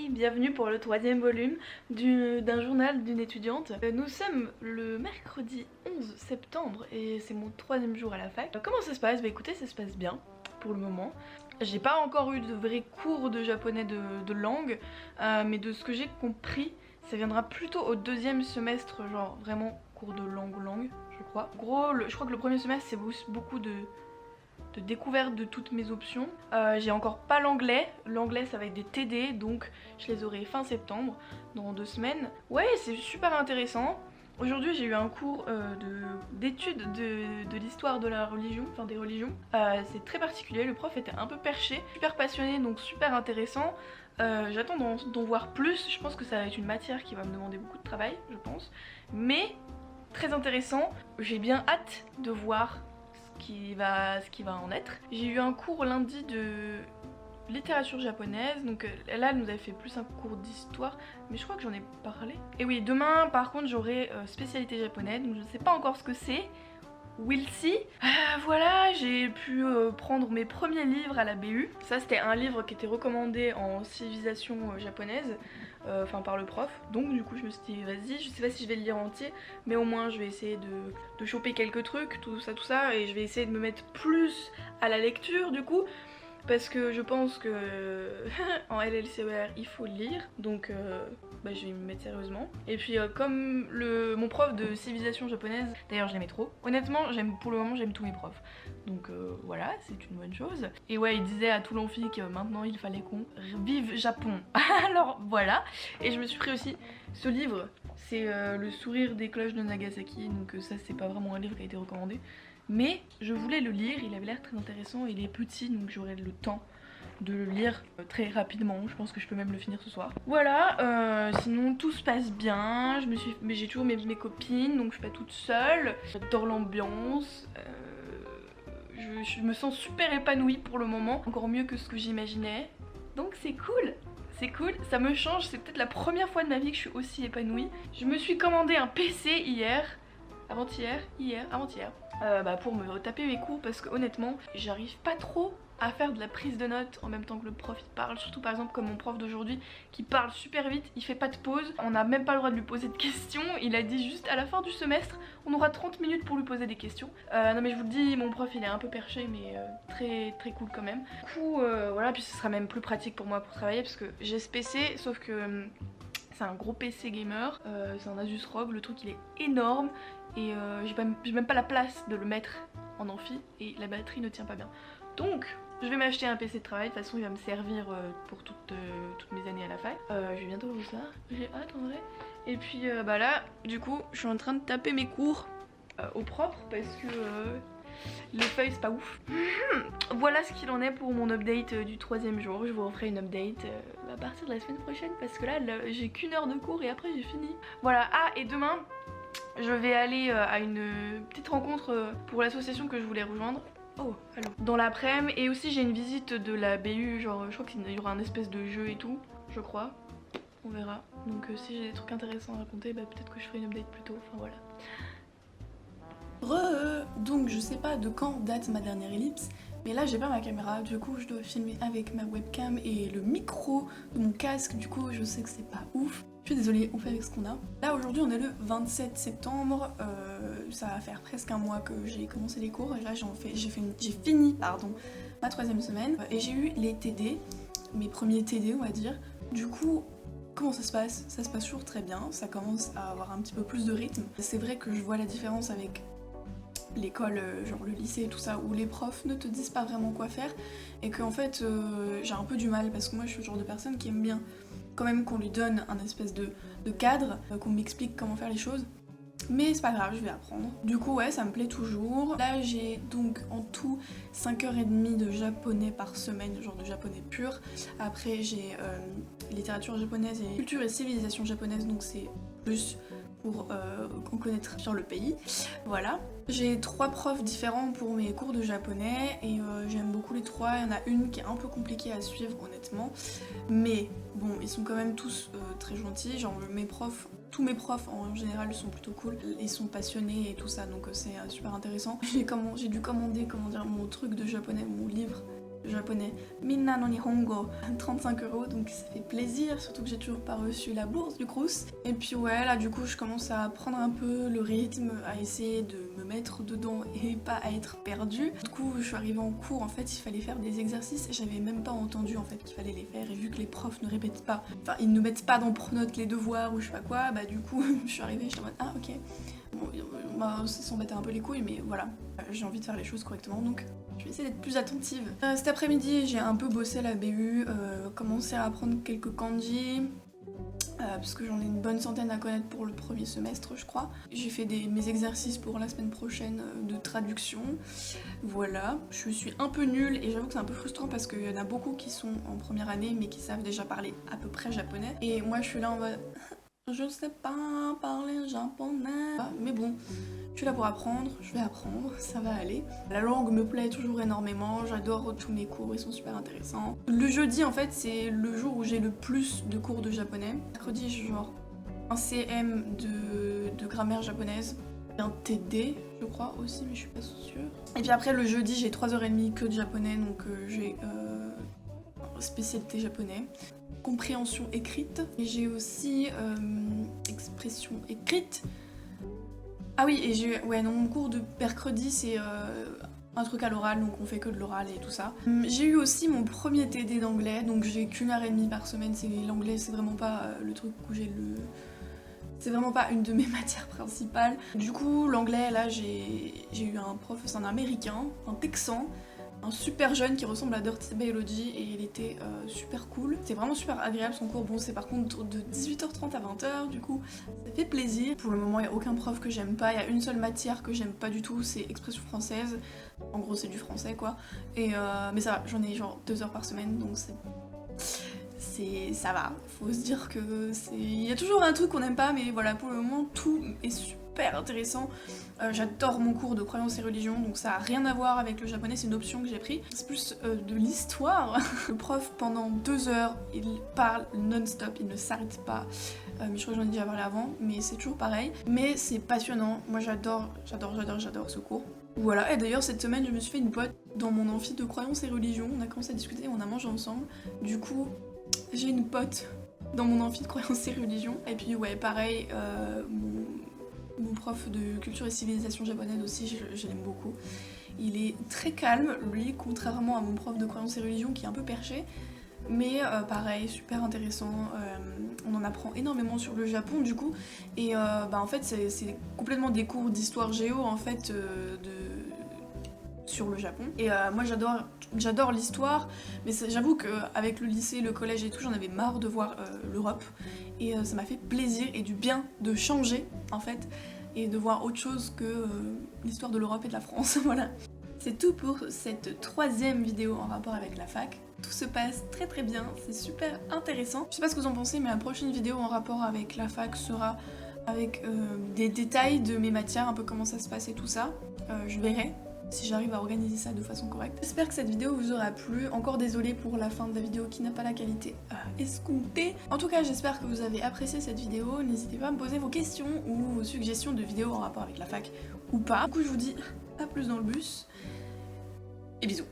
bienvenue pour le troisième volume d'un journal d'une étudiante. Nous sommes le mercredi 11 septembre et c'est mon troisième jour à la fac. Comment ça se passe? Bah écoutez, ça se passe bien pour le moment. J'ai pas encore eu de vrais cours de japonais de langue, mais de ce que j'ai compris, ça viendra plutôt au deuxième semestre, genre vraiment cours de langue, je crois. En gros, je crois que le premier semestre c'est beaucoup de découverte de toutes mes options. J'ai encore pas l'anglais. L'anglais ça va être des TD, donc je les aurai fin septembre, dans 2 semaines. Ouais, c'est super intéressant. Aujourd'hui j'ai eu un cours d'études de l'histoire de la religion, enfin des religions. C'est très particulier, le prof était un peu perché, super passionné, donc super intéressant. J'attends d'en voir plus, je pense que ça va être une matière qui va me demander beaucoup de travail, je pense. Mais très intéressant, j'ai bien hâte de voir ce qui va en être. J'ai eu un cours lundi de littérature japonaise, donc là elle nous avait fait plus un cours d'histoire, mais je crois que j'en ai parlé. Et oui, demain par contre j'aurai spécialité japonaise, donc je ne sais pas encore ce que c'est. We'll see. Voilà, j'ai pu prendre mes premiers livres à la BU. Ça c'était un livre qui était recommandé en civilisation japonaise, enfin par le prof. Donc du coup je me suis dit vas-y, je sais pas si je vais le lire entier, mais au moins je vais essayer de choper quelques trucs, tout ça, et je vais essayer de me mettre plus à la lecture du coup. Parce que je pense que en LLCER il faut lire, donc bah, je vais me mettre sérieusement. Et puis comme mon prof de civilisation japonaise, d'ailleurs je l'aimais trop, honnêtement pour le moment j'aime tous mes profs, donc voilà, c'est une bonne chose. Et ouais, il disait à tout l'amphi que maintenant il fallait qu'on vive Japon. Alors voilà, et je me suis pris aussi ce livre, c'est Le sourire des cloches de Nagasaki, donc ça c'est pas vraiment un livre qui a été recommandé. Mais je voulais le lire, il avait l'air très intéressant, il est petit donc j'aurai le temps de le lire très rapidement, je pense que je peux même le finir ce soir. Voilà, sinon tout se passe bien, mais j'ai toujours mes copines, donc je suis pas toute seule, j'adore l'ambiance, je me sens super épanouie pour le moment, encore mieux que ce que j'imaginais, donc c'est cool. C'est cool, ça me change, c'est peut-être la première fois de ma vie que je suis aussi épanouie. Je me suis commandé un PC avant-hier, bah pour me retaper mes cours parce que honnêtement j'arrive pas trop à faire de la prise de notes en même temps que le prof il parle, surtout par exemple comme mon prof d'aujourd'hui qui parle super vite, il fait pas de pause, on n'a même pas le droit de lui poser de questions, il a dit juste à la fin du semestre on aura 30 minutes pour lui poser des questions. Non mais je vous le dis, mon prof il est un peu perché mais très cool quand même. Du coup voilà, puis ce sera même plus pratique pour moi pour travailler parce que j'ai ce PC sauf que c'est un gros PC gamer, c'est un Asus ROG, le truc il est énorme et j'ai même pas la place de le mettre en amphi et la batterie ne tient pas bien. Donc je vais m'acheter un PC de travail, de toute façon il va me servir pour toutes mes années à la fac. Je vais bientôt vous ça, j'ai hâte en vrai. Et puis bah là du coup je suis en train de taper mes cours au propre parce que les feuilles c'est pas ouf. Voilà ce qu'il en est pour mon update du troisième jour. Je vous referai une update à partir de la semaine prochaine parce que là j'ai qu'une heure de cours et après j'ai fini. Voilà, ah et demain je vais aller à une petite rencontre pour l'association que je voulais rejoindre. Oh, allô. Dans l'après-midi, et aussi j'ai une visite de la BU, genre je crois qu'il y aura un espèce de jeu et tout, je crois. On verra. Donc si j'ai des trucs intéressants à raconter, bah peut-être que je ferai une update plus tôt, enfin voilà. Donc je sais pas de quand date ma dernière ellipse, mais là j'ai pas ma caméra, du coup je dois filmer avec ma webcam et le micro de mon casque, du coup je sais que c'est pas ouf. Je suis désolée, on fait avec ce qu'on a. Là aujourd'hui on est le 27 septembre, ça va faire presque un mois que j'ai commencé les cours et là j'ai fini ma troisième semaine et j'ai eu les TD, mes premiers TD on va dire. Du coup comment ça se passe? Ça se passe toujours très bien, ça commence à avoir un petit peu plus de rythme. C'est vrai que je vois la différence avec l'école, genre le lycée et tout ça, où les profs ne te disent pas vraiment quoi faire et que en fait j'ai un peu du mal parce que moi je suis le genre de personne qui aime bien quand même qu'on lui donne un espèce de cadre, qu'on m'explique comment faire les choses. Mais c'est pas grave, je vais apprendre. Du coup ouais, ça me plaît toujours. Là j'ai donc en tout 5h30 de japonais par semaine, genre de japonais pur. Après j'ai littérature japonaise et culture et civilisation japonaise, donc c'est plus pour connaître sur le pays. Voilà. J'ai 3 profs différents pour mes cours de japonais et j'aime beaucoup les 3. Il y en a une qui est un peu compliquée à suivre honnêtement. Mais bon, ils sont quand même tous très gentils. Genre tous mes profs en général sont plutôt cool. Ils sont passionnés et tout ça, donc c'est super intéressant. J'ai dû commander mon truc de japonais, mon livre japonais Minna no Nihongo, 35 €, donc ça fait plaisir, surtout que j'ai toujours pas reçu la bourse du Crous. Et puis ouais, là du coup je commence à prendre un peu le rythme, à essayer de me mettre dedans et pas à être perdue. Du coup je suis arrivée en cours, en fait il fallait faire des exercices et j'avais même pas entendu en fait qu'il fallait les faire, et vu que les profs ne répètent pas, enfin ils ne mettent pas dans Pronote les devoirs ou je sais pas quoi, bah du coup je suis arrivée, j'étais en mode ah ok. Bon, bah, ça s'embêtait un peu les couilles, mais voilà, j'ai envie de faire les choses correctement, donc je vais essayer d'être plus attentive. Cet après-midi, j'ai un peu bossé la BU, commencé à apprendre quelques kanji, parce que j'en ai une bonne centaine à connaître pour le premier semestre, je crois. J'ai fait mes exercices pour la semaine prochaine de traduction. Voilà, je suis un peu nulle et j'avoue que c'est un peu frustrant parce qu'il y en a beaucoup qui sont en première année mais qui savent déjà parler à peu près japonais. Et moi, je suis là en mode... Je sais pas parler japonais. Mais bon, je suis là pour apprendre, je vais apprendre, ça va aller. La langue me plaît toujours énormément, j'adore tous mes cours, ils sont super intéressants. Le jeudi, en fait, c'est le jour où j'ai le plus de cours de japonais. Mercredi, j'ai genre un CM de grammaire japonaise, un TD, je crois aussi, mais je suis pas sûre. Et puis après, le jeudi, j'ai 3h30 que de japonais, donc j'ai spécialité japonais. Compréhension écrite, et j'ai aussi expression écrite. Ah oui, et j'ai... Ouais, non, mon cours de mercredi, c'est un truc à l'oral, donc on fait que de l'oral et tout ça. J'ai eu aussi mon premier TD d'anglais, donc j'ai qu'une heure et demie par semaine, l'anglais, c'est vraiment pas le truc où j'ai le... C'est vraiment pas une de mes matières principales. Du coup, l'anglais, là, j'ai eu un prof, c'est un américain, un texan, un super jeune qui ressemble à Dirty Biology, et il était super cool. C'est vraiment super agréable son cours. Bon, c'est par contre de 18h30 à 20h, du coup ça fait plaisir. Pour le moment, il n'y a aucun prof que j'aime pas. Il y a une seule matière que j'aime pas du tout, c'est expression française. En gros, c'est du français quoi. Et mais ça va, j'en ai genre 2 heures par semaine, donc ça va. Faut se dire que il y a toujours un truc qu'on n'aime pas, mais voilà, pour le moment, tout est super intéressant. J'adore mon cours de croyances et religions, donc ça a rien à voir avec le japonais, c'est une option que j'ai pris. C'est plus de l'histoire. Le prof, pendant 2 heures, il parle non-stop, il ne s'arrête pas. Mais je crois que j'en ai déjà parlé avant, mais c'est toujours pareil. Mais c'est passionnant, moi j'adore ce cours. Voilà, et d'ailleurs cette semaine je me suis fait une pote dans mon amphi de croyances et religions, on a commencé à discuter, on a mangé ensemble. Du coup, j'ai une pote dans mon amphi de croyances et religions. Et puis ouais, pareil, mon prof de culture et civilisation japonaise aussi, je l'aime beaucoup. Il est très calme, lui, contrairement à mon prof de croyances et religions qui est un peu perché. Mais pareil, super intéressant, on en apprend énormément sur le Japon du coup. Et en fait c'est complètement des cours d'histoire géo en fait sur le Japon. Et moi j'adore l'histoire, mais j'avoue qu'avec le lycée, le collège et tout, j'en avais marre de voir l'Europe. Et ça m'a fait plaisir et du bien de changer en fait, et de voir autre chose que l'histoire de l'Europe et de la France, voilà. C'est tout pour cette 3e vidéo en rapport avec la fac. Tout se passe très très bien, c'est super intéressant. Je sais pas ce que vous en pensez, mais la prochaine vidéo en rapport avec la fac sera avec des détails de mes matières, un peu comment ça se passe et tout ça. Je verrai si j'arrive à organiser ça de façon correcte. J'espère que cette vidéo vous aura plu. Encore désolée pour la fin de la vidéo qui n'a pas la qualité escomptée. En tout cas, j'espère que vous avez apprécié cette vidéo. N'hésitez pas à me poser vos questions ou vos suggestions de vidéos en rapport avec la fac ou pas. Du coup, je vous dis à plus dans le bus et bisous.